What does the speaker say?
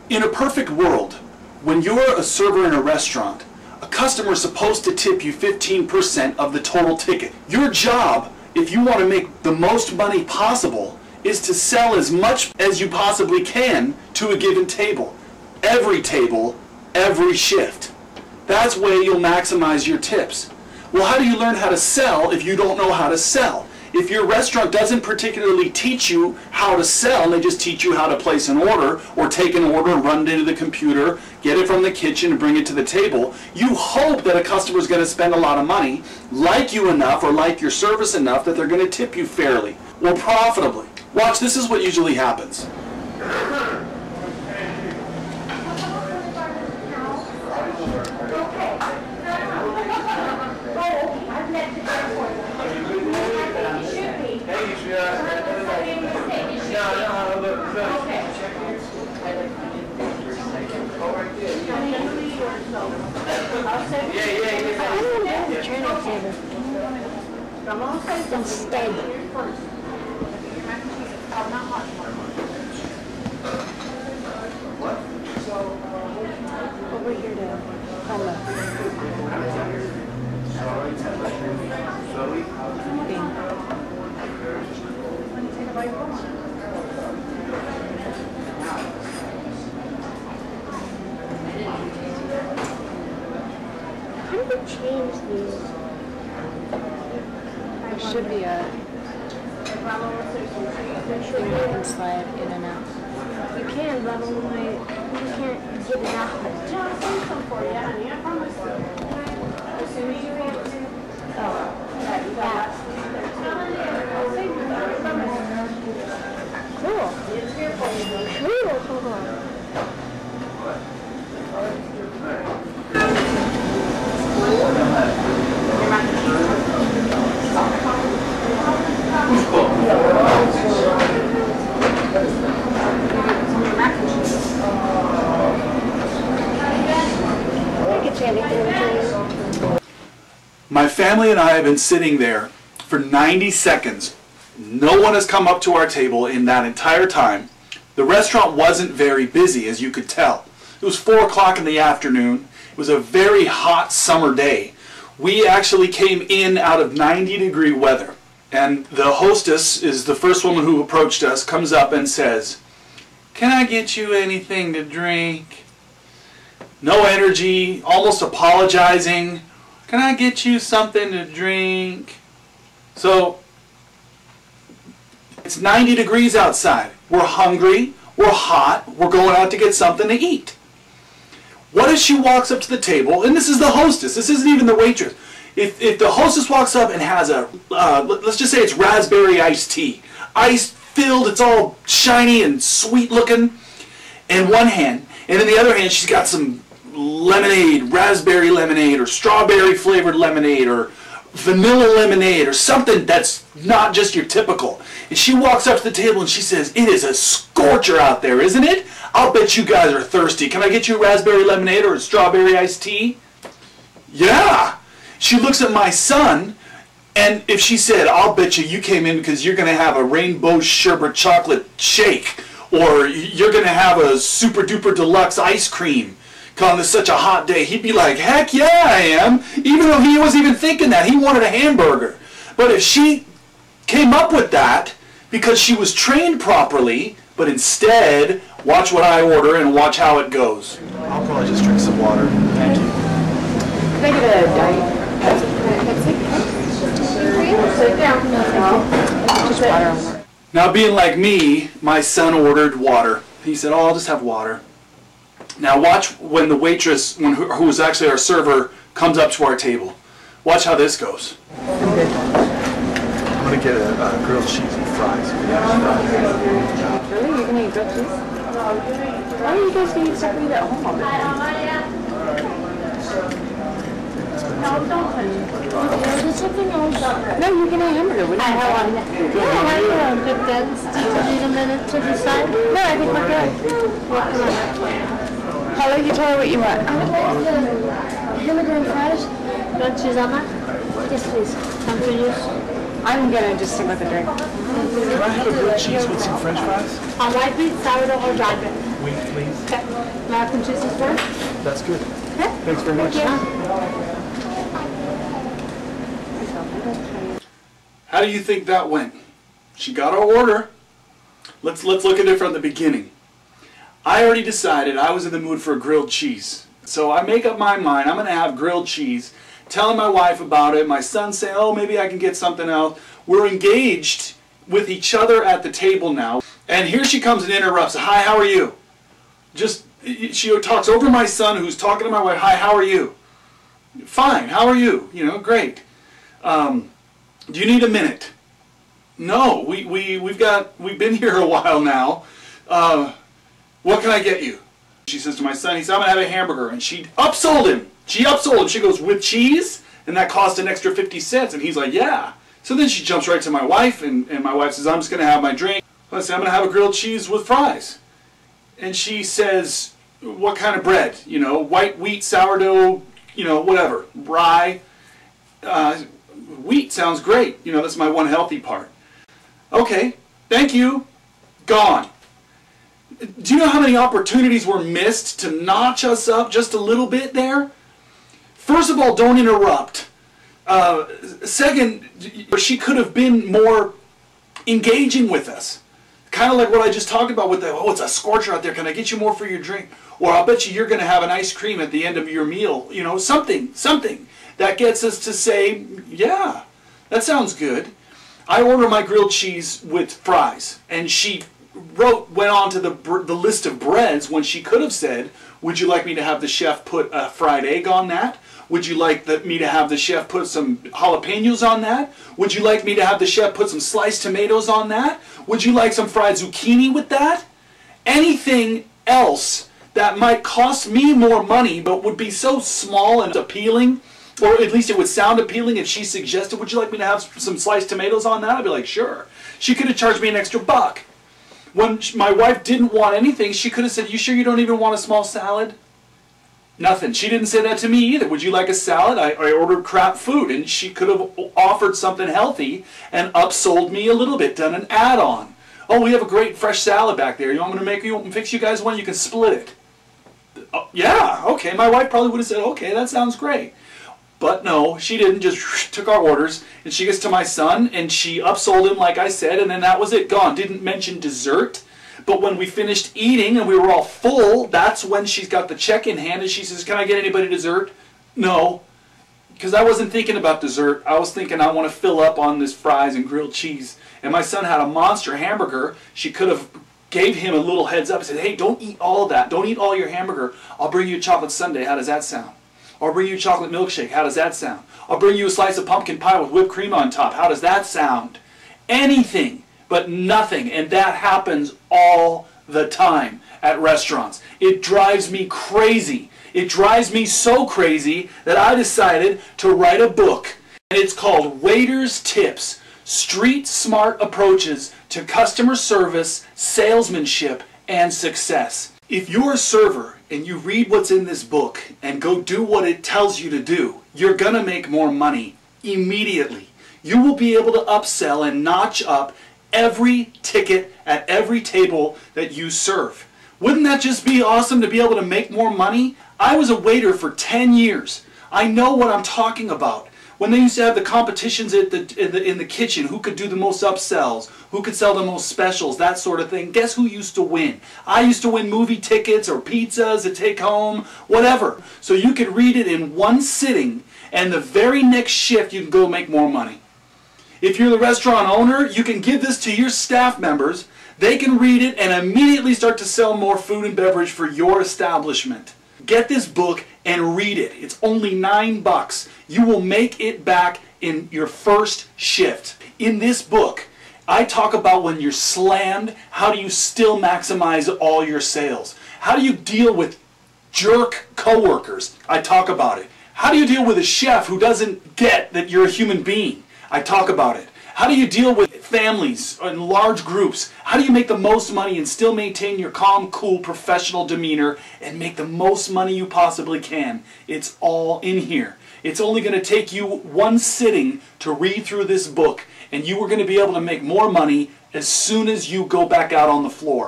In a perfect world, when you're a server in a restaurant, a customer is supposed to tip you 15% of the total ticket. Your job, if you want to make the most money possible, is to sell as much as you possibly can to a given table. Every table, every shift. That's where you'll maximize your tips. Well, how do you learn how to sell if you don't know how to sell? If your restaurant doesn't particularly teach you how to sell, and they just teach you how to place an order, or take an order, run it into the computer, get it from the kitchen, and bring it to the table, you hope that a customer is going to spend a lot of money, like you enough, or like your service enough, that they're going to tip you fairly, or profitably. Watch, this is what usually happens. Instead. Over here to hello. How do we change these? There should be a thing you can slide in and out. You can, but you can't get it out. Cool. Hold on. My family and I have been sitting there for 90 seconds. No one has come up to our table in that entire time. The restaurant wasn't very busy, as you could tell. It was 4 o'clock in the afternoon. It was a very hot summer day. We actually came in out of 90-degree weather. And the hostess is the first woman who approached us, comes up and says, "Can I get you anything to drink?" No energy, almost apologizing. "Can I get you something to drink?" So, it's 90 degrees outside. We're hungry, we're hot, we're going out to get something to eat. What if she walks up to the table, and this is the hostess, this isn't even the waitress. If the hostess walks up and has a, let's just say it's raspberry iced tea. Ice filled, it's all shiny and sweet looking in one hand, and in the other hand she's got some lemonade, raspberry lemonade, or strawberry flavored lemonade, or vanilla lemonade, or something that's not just your typical. And she walks up to the table and she says, "It is a scorcher out there, isn't it? I'll bet you guys are thirsty. Can I get you a raspberry lemonade or a strawberry iced tea?" Yeah! She looks at my son, and if she said, "I'll bet you came in because you're going to have a rainbow sherbet chocolate shake, or you're going to have a super duper deluxe ice cream on this such a hot day," he'd be like, "Heck yeah, I am," even though he wasn't even thinking that. He wanted a hamburger. But if she came up with that because she was trained properly, but instead, watch what I order and watch how it goes. I'll probably just drink some water. Thank you. Can I get a diet Pepsi? Sit down. Just water. Now, being like me, my son ordered water. He said, "Oh, I'll just have water." Now watch when the waitress, who was actually our server, comes up to our table. Watch how this goes. I'm going to get a grilled cheese and fries. Really? You're going to eat grilled cheese? Why do you guys eat stuff we eat at home all the time? No, you can eat hamburger. What do you have on? Yeah, good guns. Do you need a minute to decide? No, I think we're good. Paula, you tell her what you want. Hamburger and fries. You want cheese on that? Yes, please. Some for you. I'm gonna just stick with the drink. Can I have a grilled cheese with some French fries? On white meat, sourdough, or dry bread? Wheat, please. Okay. mac and cheese is fine? That's good. Okay. Thanks very much. How do you think that went? She got our order. Let's look at it from the beginning. I already decided I was in the mood for a grilled cheese. So I make up my mind, I'm going to have grilled cheese. Telling my wife about it, my son saying, oh, maybe I can get something else. We're engaged with each other at the table now. And here she comes and interrupts. Hi, how are you? She talks over my son who's talking to my wife. Hi, how are you? Fine, how are you? You know, great. Do you need a minute? No, we've been here a while now. What can I get you? She says to my son, he said, I'm going to have a hamburger. And she upsold him. She goes, with cheese? And that cost an extra 50 cents. And he's like, yeah. So then she jumps right to my wife, and my wife says, I'm just going to have my drink. I say, I'm going to have a grilled cheese with fries. And she says, what kind of bread? You know, white wheat, sourdough, you know, whatever. Rye. Wheat sounds great. You know, that's my one healthy part. Okay, thank you. Gone. Do you know how many opportunities were missed to notch us up just a little bit there? First of all, don't interrupt. Second, she could have been more engaging with us. Kind of like what I just talked about with the, oh, it's a scorcher out there. Can I get you more for your drink? Or I'll bet you're going to have an ice cream at the end of your meal. You know, something that gets us to say, yeah, that sounds good. I order my grilled cheese with fries, and she went on to the list of breads when she could have said, would you like me to have the chef put a fried egg on that? Would you like me to have the chef put some jalapenos on that? Would you like me to have the chef put some sliced tomatoes on that? Would you like some fried zucchini with that? Anything else that might cost me more money but would be so small and appealing, or at least it would sound appealing if she suggested, would you like me to have some sliced tomatoes on that? I'd be like, sure. She could have charged me an extra $1. When my wife didn't want anything, she could have said, you sure you don't even want a small salad? Nothing. She didn't say that to me either. Would you like a salad? I ordered crap food, and she could have offered something healthy and upsold me a little bit, done an add-on. Oh, we have a great fresh salad back there. You want me to fix you guys one? You can split it. Yeah, okay. My wife probably would have said, okay, that sounds great. But no, she didn't. Just took our orders, and she gets to my son, and she upsold him, like I said, and then that was it. Gone. Didn't mention dessert. But when we finished eating and we were all full, that's when she's got the check in hand, and she says, can I get anybody dessert? No. Because I wasn't thinking about dessert. I was thinking I want to fill up on this fries and grilled cheese. And my son had a monster hamburger. She could have gave him a little heads up and said, hey, don't eat all of that. Don't eat all your hamburger. I'll bring you a chocolate sundae. How does that sound? I'll bring you a chocolate milkshake. How does that sound? I'll bring you a slice of pumpkin pie with whipped cream on top. How does that sound? Anything but nothing. And that happens all the time at restaurants. It drives me crazy. It drives me so crazy that I decided to write a book. And it's called Waiters Tips: Street Smart Approaches to Customer Service, Salesmanship, and Success. If you're a server and you read what's in this book and go do what it tells you to do, you're going to make more money immediately. You will be able to upsell and notch up every ticket at every table that you serve. Wouldn't that just be awesome to be able to make more money? I was a waiter for 10 years. I know what I'm talking about. When they used to have the competitions in the kitchen, who could do the most upsells, who could sell the most specials, that sort of thing, guess who used to win? I used to win movie tickets or pizzas to take home, whatever. So you could read it in one sitting, and the very next shift you can go make more money. If you're the restaurant owner, you can give this to your staff members. They can read it and immediately start to sell more food and beverage for your establishment. Get this book and read it. It's only $9. You will make it back in your first shift. In this book, I talk about when you're slammed, how do you still maximize all your sales? How do you deal with jerk coworkers? I talk about it. How do you deal with a chef who doesn't get that you're a human being? I talk about it. How do you deal with families and large groups? How do you make the most money and still maintain your calm, cool, professional demeanor and make the most money you possibly can? It's all in here. It's only going to take you one sitting to read through this book, and you are going to be able to make more money as soon as you go back out on the floor.